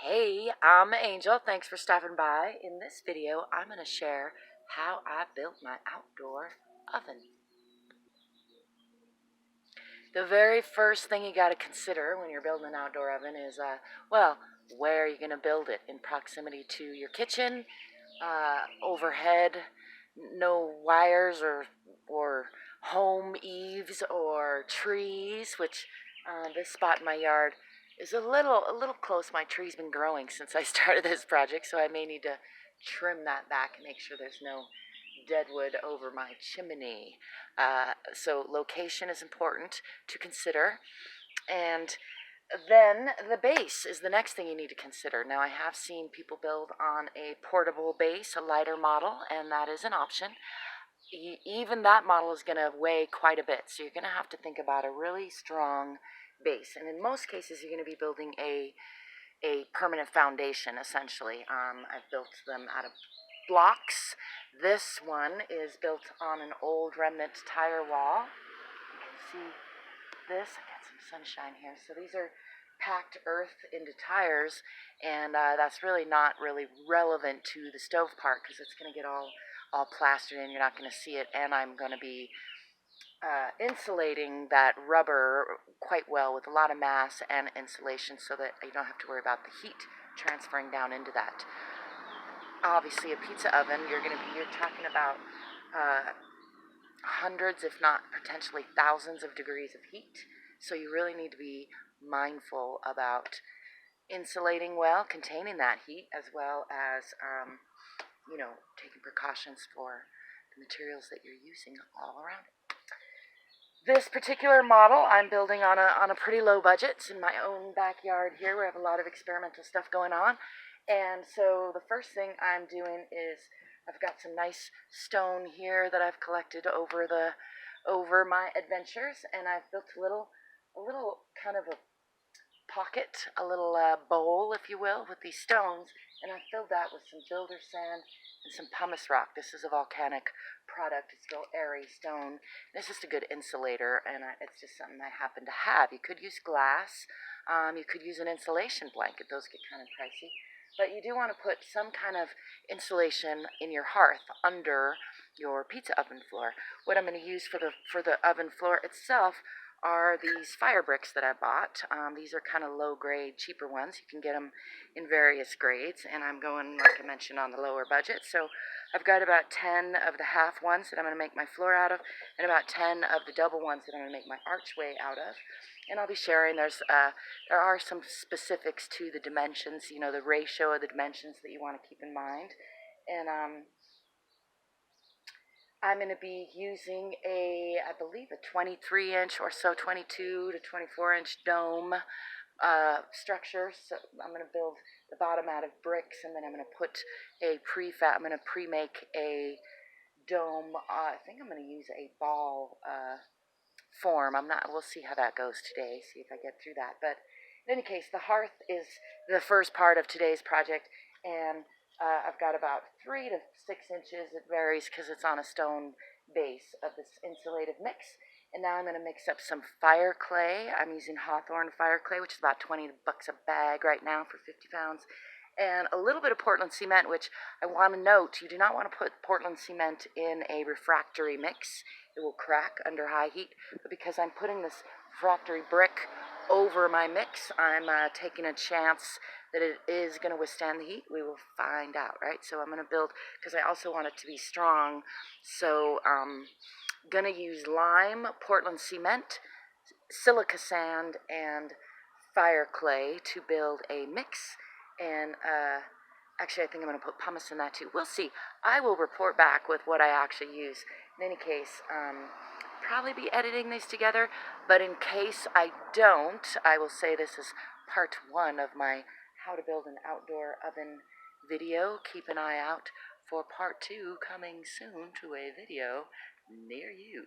Hey, I'm Angel. Thanks for stopping by. In this video, I'm going to share how I built my outdoor oven. The very first thing you got to consider when you're building an outdoor oven is, where are you going to build it? In proximity to your kitchen, overhead, no wires or home eaves or trees, which this spot in my yard is a little close. My tree's been growing since I started this project, so I may need to trim that back and make sure there's no deadwood over my chimney. So location is important to consider. And then the base is the next thing you need to consider. Now, I have seen people build on a portable base, a lighter model, and that is an option. Even that model is going to weigh quite a bit, so you're going to have to think about a really strong base. And in most cases, you're going to be building a permanent foundation, essentially. I've built them out of blocks. This one is built on an old remnant tire wall. You can see this. I got some sunshine here. So these are packed earth into tires, and that's really not really relevant to the stove part because it's going to get all plastered in. You're not going to see it, and I'm going to be insulating that rubber quite well with a lot of mass and insulation so that you don't have to worry about the heat transferring down into that. Obviously, a pizza oven, you're talking about hundreds, if not potentially thousands of degrees of heat. So you really need to be mindful about insulating well, containing that heat, as well as, taking precautions for the materials that you're using all around it. This particular model I'm building on a pretty low budget. It's in my own backyard here where I have a lot of experimental stuff going on. And so the first thing I'm doing is I've got some nice stone here that I've collected over my adventures, and I've built a little kind of a pocket, a little bowl, if you will, with these stones, and I filled that with some builder sand and some pumice rock. This is a volcanic product. It's real airy stone. It's just a good insulator, and it's just something I happen to have. You could use glass. You could use an insulation blanket. Those get kind of pricey. But you do want to put some kind of insulation in your hearth under your pizza oven floor. What I'm going to use for the oven floor itself are these fire bricks that I bought. These are kind of low-grade, cheaper ones. You can get them in various grades, and I'm going, like I mentioned, on the lower budget. So I've got about 10 of the half ones that I'm going to make my floor out of, and about 10 of the double ones that I'm going to make my archway out of. And I'll be sharing, there are some specifics to the dimensions, the ratio of the dimensions that you want to keep in mind. And I'm going to be using I believe a 23-inch or so, 22 to 24-inch dome structure. So I'm going to build the bottom out of bricks, and then I'm going to put I'm going to pre-make a dome. I think I'm going to use a ball form. We'll see how that goes today, see if I get through that. But in any case, the hearth is the first part of today's project, and I've got about 3 to 6 inches. It varies because it's on a stone base of this insulated mix. And now I'm going to mix up some fire clay. I'm using Hawthorne fire clay, which is about $20 a bag right now for 50 pounds. And a little bit of Portland cement, which I want to note, you do not want to put Portland cement in a refractory mix. It will crack under high heat. But because I'm putting this refractory brick over my mix, I'm taking a chance that it is going to withstand the heat. We will find out, right? So I'm going to build, because I also want it to be strong. So I'm going to use lime, Portland cement, silica sand, and fire clay to build a mix. And actually, I think I'm going to put pumice in that too. We'll see. I will report back with what I actually use. In any case, probably be editing these together, but in case I don't, I will say this is part 1 of my how to build an outdoor oven video. Keep an eye out for part 2 coming soon to a video near you.